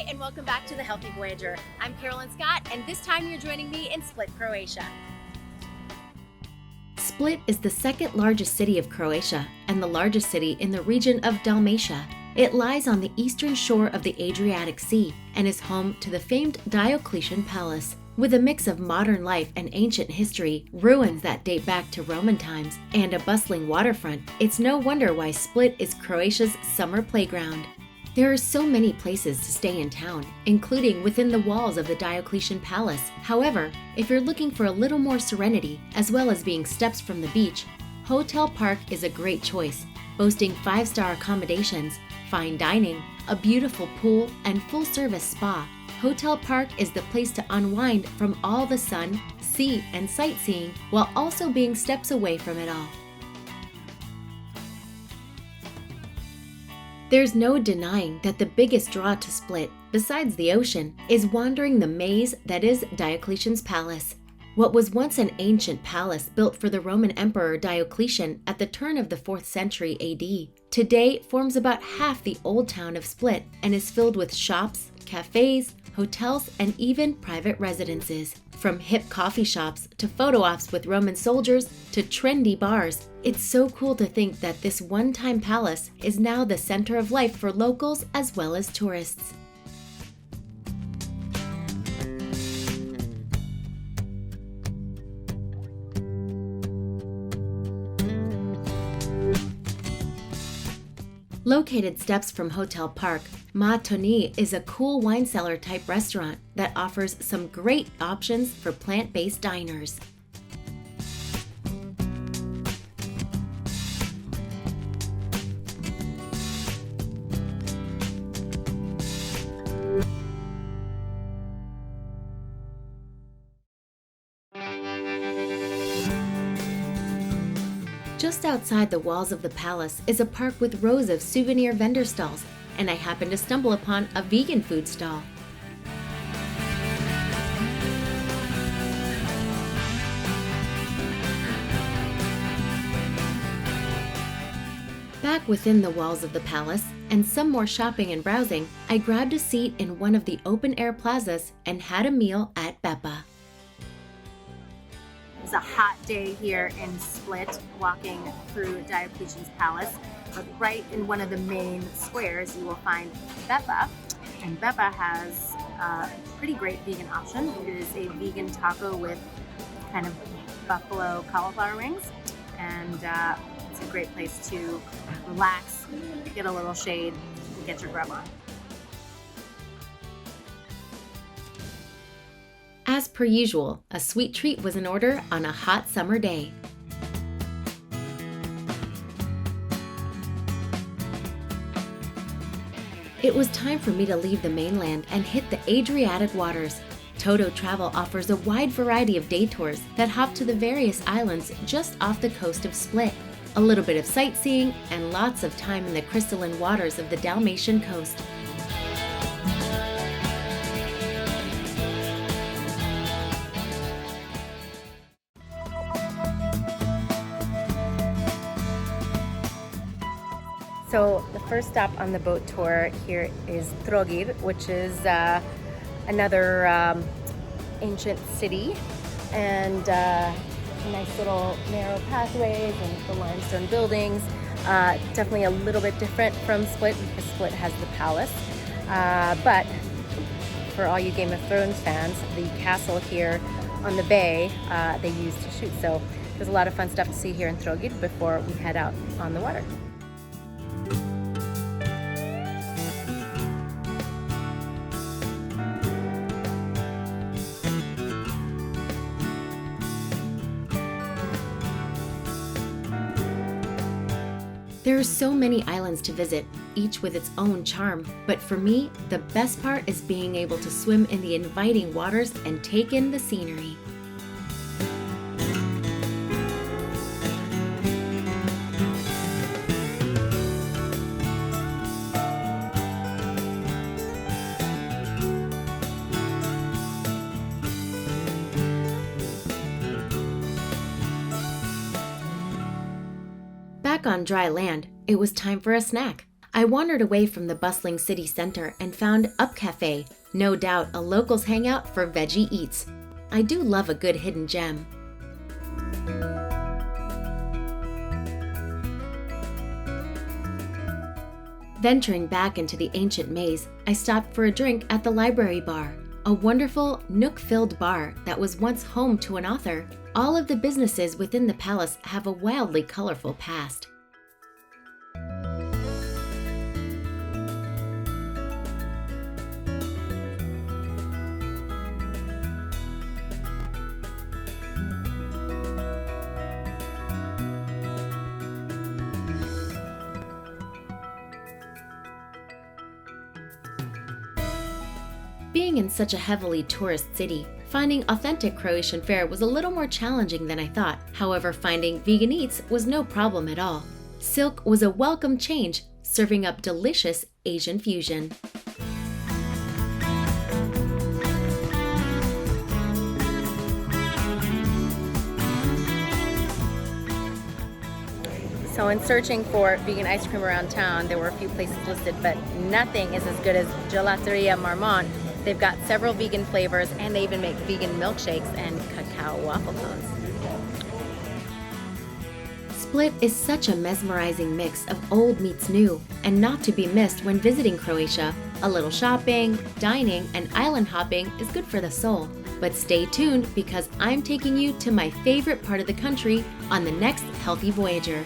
and welcome back to the Healthy Voyager. I'm Carolyn Scott, and this time you're joining me in Split, Croatia. Split is the second largest city of Croatia and the largest city in the region of Dalmatia. It lies on the eastern shore of the Adriatic Sea and is home to the famed Diocletian Palace. With a mix of modern life and ancient history, ruins that date back to Roman times, and a bustling waterfront, it's no wonder why Split is Croatia's summer playground. There are so many places to stay in town, including within the walls of the Diocletian Palace. However, if you're looking for a little more serenity, as well as being steps from the beach, Hotel Park is a great choice, boasting 5-star accommodations, fine dining, a beautiful pool, and full-service spa. Hotel Park is the place to unwind from all the sun, sea, and sightseeing, while also being steps away from it all. There's no denying that the biggest draw to Split, besides the ocean, is wandering the maze that is Diocletian's Palace. What was once an ancient palace built for the Roman Emperor Diocletian at the turn of the 4th century AD, today forms about half the old town of Split and is filled with shops, cafes, hotels, and even private residences. From hip coffee shops to photo ops with Roman soldiers to trendy bars, it's so cool to think that this one-time palace is now the center of life for locals as well as tourists. Located steps from Hotel Park, Ma Toni is a cool wine cellar type restaurant that offers some great options for plant-based diners. Just outside the walls of the palace is a park with rows of souvenir vendor stalls, and I happened to stumble upon a vegan food stall. Back within the walls of the palace, and some more shopping and browsing, I grabbed a seat in one of the open-air plazas and had a meal at Beppa. It's a hot day here in Split, walking through Diocletian's Palace. But right in one of the main squares, you will find Beppa. And Beppa has a pretty great vegan option. It is a vegan taco with kind of buffalo cauliflower wings. And it's a great place to relax, get a little shade, and get your grub on. As per usual, a sweet treat was in order on a hot summer day. It was time for me to leave the mainland and hit the Adriatic waters. Toto Travel offers a wide variety of day tours that hop to the various islands just off the coast of Split. A little bit of sightseeing and lots of time in the crystalline waters of the Dalmatian coast. So the first stop on the boat tour here is Trogir, which is another ancient city, and nice little narrow pathways and the limestone buildings. Definitely a little bit different from Split because Split has the palace. But for all you Game of Thrones fans, the castle here on the bay they used to shoot. So there's a lot of fun stuff to see here in Trogir before we head out on the water. There are so many islands to visit, each with its own charm, but for me, the best part is being able to swim in the inviting waters and take in the scenery. Back on dry land, it was time for a snack. I wandered away from the bustling city center and found Up Cafe, no doubt a local's hangout for veggie eats. I do love a good hidden gem. Venturing back into the ancient maze, I stopped for a drink at the library bar, a wonderful nook-filled bar that was once home to an author. All of the businesses within the palace have a wildly colorful past. Being in such a heavily tourist city, finding authentic Croatian fare was a little more challenging than I thought. However, finding vegan eats was no problem at all. Silk was a welcome change, serving up delicious Asian fusion. So in searching for vegan ice cream around town, there were a few places listed, but nothing is as good as Gelateria Marmont. They've got several vegan flavors, and they even make vegan milkshakes and cacao waffle cones. Split is such a mesmerizing mix of old meets new, and not to be missed when visiting Croatia. A little shopping, dining, and island hopping is good for the soul. But stay tuned because I'm taking you to my favorite part of the country on the next Healthy Voyager.